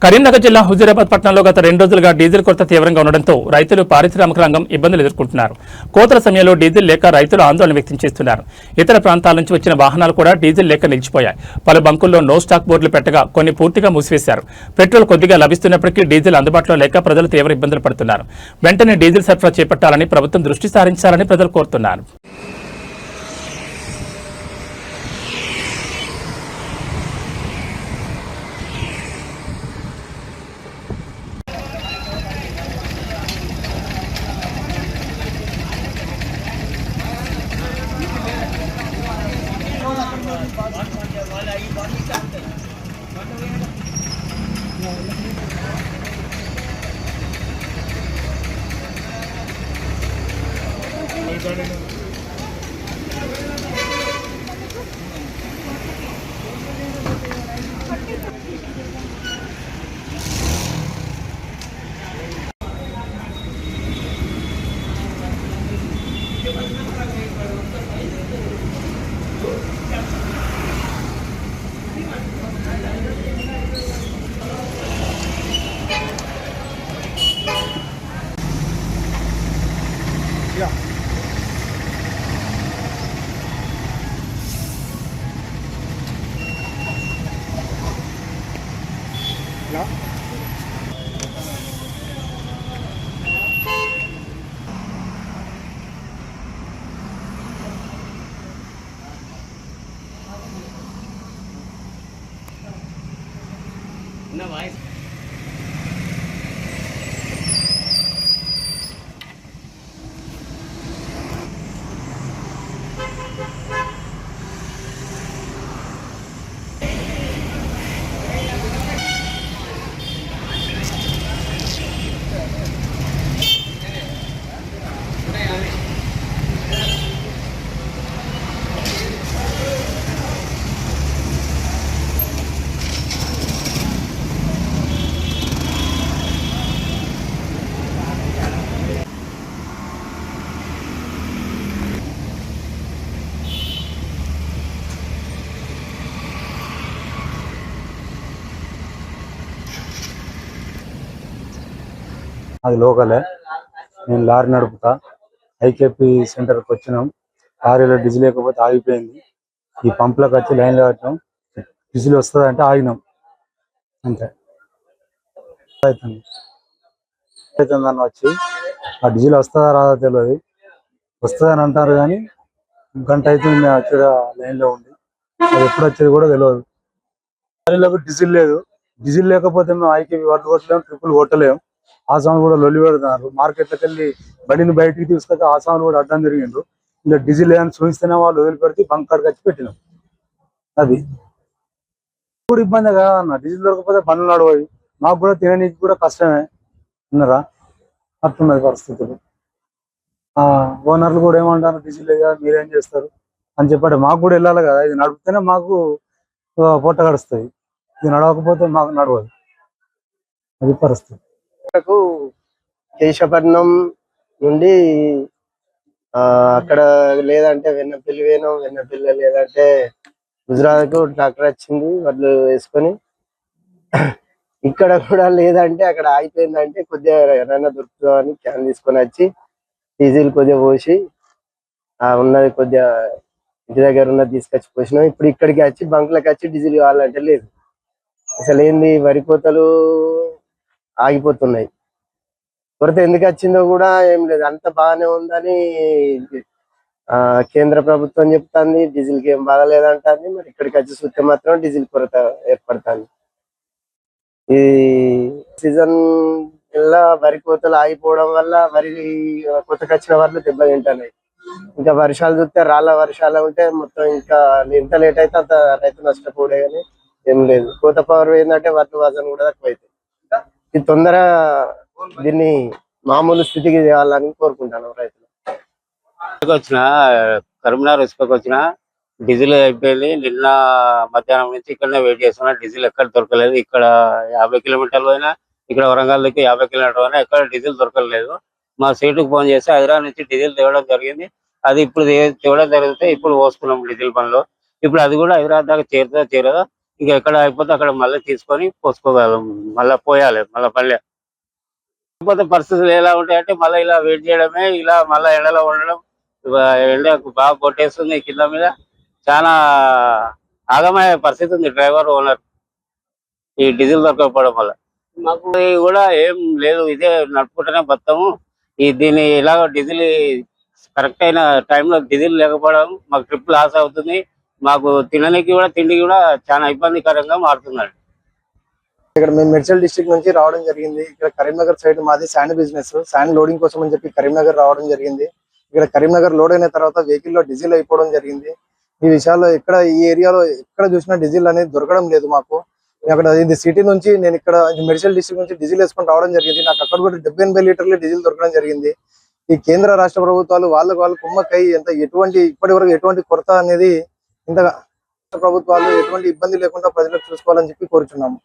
కరీంనగర్ జిల్లా హుజూరాబాద్ పట్టణంలో గత 2 రోజులుగా డీజిల్ కొరత తీవ్రంగా ఉండడంతో రైతులు పారిశ్రామిక రంగం ఇబ్బందులు ఎదుర్కొంటున్నారు. కోతల సమయంలో డీజిల్ లేక రైతులు ఆందోళన వ్యక్తం చేస్తున్నారు. ఇతర ప్రాంతాల నుంచి వచ్చిన వాహనాలు కూడా డీజిల్ లేక నిలిచిపోయాయి. పలు బంకుల్లో నో స్టాక్ బోర్డులు పెట్టగా కొన్ని పూర్తిగా మూసివేశారు. పెట్రోల్ కొద్దిగా లభిస్తున్నప్పటికీ డీజిల్ అందుబాటులో లేక ప్రజలు తీవ్ర ఇబ్బందులు పడుతున్నారు. వెంటనే డీజిల్ సరఫరా చేపట్టాలని ప్రభుత్వం దృష్టి సారించాలని ప్రజలు కోరుతున్నారు. అది లోకలే. నేను లారీ నడుపుతా. ఐకేపీ సెంటర్కి వచ్చినాం. లారీలో డీజిల్ లేకపోతే ఆగిపోయింది. ఈ పంపులకు వచ్చి లైన్లో కట్టినాం. డీజిల్ వస్తుందంటే ఆగినాం అంతే. అవుతుందని వచ్చి ఆ డీజిల్ వస్తుందా రాదా తెలియదు. వస్తుందని అంటారు కానీ గంట అవుతుంది మేము వచ్చి లైన్లో ఉంది. అది ఎప్పుడు వచ్చేది కూడా తెలియదు. లారీలకు డీజిల్ లేదు. డీజిల్ లేకపోతే మేము ఐకేపీ వడ్లు కొట్టలేము, ట్రిపుల్ కొట్టలేము. ఆసాములు కూడా లొల్లి పెడుతున్నారు. మార్కెట్లోకి వెళ్ళి బండిని బయటికి తీసుకొచ్చి ఆసాములు కూడా అడ్డం తిరిగిండ్రు. ఇంకా డీజిల్ ఏమైనా చూపిస్తేనే వాళ్ళు వదిలిపెడితే బంక్ కాడికి వచ్చి పెట్టినాం. అది కూడా ఇబ్బంది కాదన్న. డీజిల్ దొరకకపోతే బండ్లు నడవాలి. మాకు కూడా తిననీకి కూడా కష్టమే ఉన్నారా. అట్లున్నది పరిస్థితులు. ఓనర్లు కూడా ఏమంటారు, డీజిల్ లేదా మీరేం చేస్తారు అని చెప్పండి. మాకు కూడా వెళ్ళాలి కదా. ఇది నడిపితేనే మాకు పొట్ట గడుస్తుంది. ఇది నడవకపోతే మాకు నడవదు. అది పరిస్థితి. కేశపట్నం నుండి అక్కడ లేదంటే వెన్నపల్లి వేణం, వెన్నపల్లి లేదంటే గుజరాత్కు ట్రాక్టర్ వచ్చింది వడ్లు వేసుకొని. ఇక్కడ కూడా లేదంటే అక్కడ ఆగిపోయిందంటే కొద్దిగా ఎవరైనా దొరుకుతుందని క్యాన్ తీసుకొని వచ్చి డీజిల్ కొద్దిగా పోసి ఉన్నది కొద్దిగా ఇంటి దగ్గర ఉన్నది తీసుకొచ్చి పోసినాం. ఇప్పుడు ఇక్కడికి వచ్చి బంక్లకు వచ్చి డీజిల్ కావాలంటే లేదు. అసలు ఏంది, వరి కోతలు ఆగిపోతున్నాయి. కొరత ఎందుకు వచ్చిందో కూడా ఏం లేదు. అంత బాగానే ఉందని కేంద్ర ప్రభుత్వం చెప్తుంది. డీజిల్ కి ఏం బాగాలేదంటుంది. మరి ఇక్కడికి వచ్చి చూస్తే మాత్రం డీజిల్ కొరత ఏర్పడుతుంది. ఈ సీజన్ వల్ల వరి కోతలు ఆగిపోవడం వల్ల వరి కోతకు వచ్చిన వాళ్ళు దెబ్బతింటున్నాయి. ఇంకా వర్షాలు చూస్తే రాళ్ళ వర్షాలు ఉంటే మొత్తం ఇంకా ఎంత లేట్ అయితే అంత రైతు నష్టపోడే కానీ ఏం లేదు. కోత పవర్ ఏంటంటే వడ్లు వజన్ కూడా తక్కువ అవుతుంది. ఇది తొందరగా దీన్ని మామూలు స్థితికి తేవాలని కోరుకుంటాను రైతులు. వచ్చిన కరీంనగర్ ఇసుకకి వచ్చిన డీజిల్ అయిపోయింది. నిన్న మధ్యాహ్నం నుంచి ఇక్కడనే వెయిట్ చేస్తున్నా. డీజిల్ ఎక్కడ దొరకలేదు. ఇక్కడ 50 కిలోమీటర్లు అయినా, ఇక్కడ వరంగల్ దిక్కు 50 కిలోమీటర్లు అయినా ఎక్కడ డీజిల్ దొరకలేదు. మా సీటుకు ఫోన్ చేసి హైదరాబాద్ నుంచి డీజిల్ తేవడం జరిగింది. అది ఇప్పుడు తేవడం జరిగితే ఇప్పుడు పోసుకున్నాం డీజిల్ బండ్లో. ఇప్పుడు అది కూడా హైదరాబాద్ దాకా చేరుతుందో చేరదో ఇక ఎక్కడ అయిపోతే అక్కడ మళ్ళీ తీసుకొని పోసుకోగలం, మళ్ళీ పోయాలి మళ్ళీ లేకపోతే పరిస్థితులు ఎలా ఉంటాయంటే మళ్ళీ ఇలా వెయిట్ చేయడమే, ఇలా మళ్ళీ ఎండలో ఉండడం. ఎండ బాగా కొట్టేస్తుంది కింద మీద, చాలా ఆగమయ్యే పరిస్థితి ఉంది డ్రైవర్ ఓనర్ ఈ డీజిల్ దొరకకపోవడం వల్ల. మాకు కూడా ఏం లేదు, ఇదే నడుపుకుంటూనే బతాము. దీన్ని ఇలాగ డీజిల్ కరెక్ట్ అయిన టైంలో డీజిల్ లేకపోవడం మాకు ట్రిప్ లాస్ అవుతుంది. మాకు తినడానికి కూడా తిండి కూడా చాలా ఇబ్బందికరంగా మారుతుందండి. ఇక్కడ మేము మేడ్చల్ డిస్ట్రిక్ట్ నుంచి రావడం జరిగింది. ఇక్కడ కరీంనగర్ సైడ్ మాది శాండ్ బిజినెస్, శాండ్ లోడింగ్ కోసం అని చెప్పి కరీంనగర్ రావడం జరిగింది. ఇక్కడ కరీంనగర్ లోడ్ అయిన తర్వాత వెహికల్ లో డీజిల్ అయిపోవడం జరిగింది. ఈ విషయాల్లో ఈ ఏరియాలో ఎక్కడ చూసినా డీజిల్ అనేది దొరకడం లేదు మాకు. అక్కడ ఇది సిటీ నుంచి నేను ఇక్కడ మేడ్చల్ డిస్ట్రిక్ట్ నుంచి డీజిల్ వేసుకొని రావడం జరిగింది. నాకు అక్కడ కూడా 70-80 లీటర్ల డీజిల్ దొరకడం జరిగింది. ఈ కేంద్ర రాష్ట్ర ప్రభుత్వాలు వాళ్ళు కుమ్మక్కై ఇప్పటి వరకు ఎటువంటి కొరత అనేది, ఇంత ప్రభుత్వాలు ఎటువంటి ఇబ్బంది లేకుండా ప్రజలకు చూసుకోవాలని చెప్పి కోరుచున్నాము.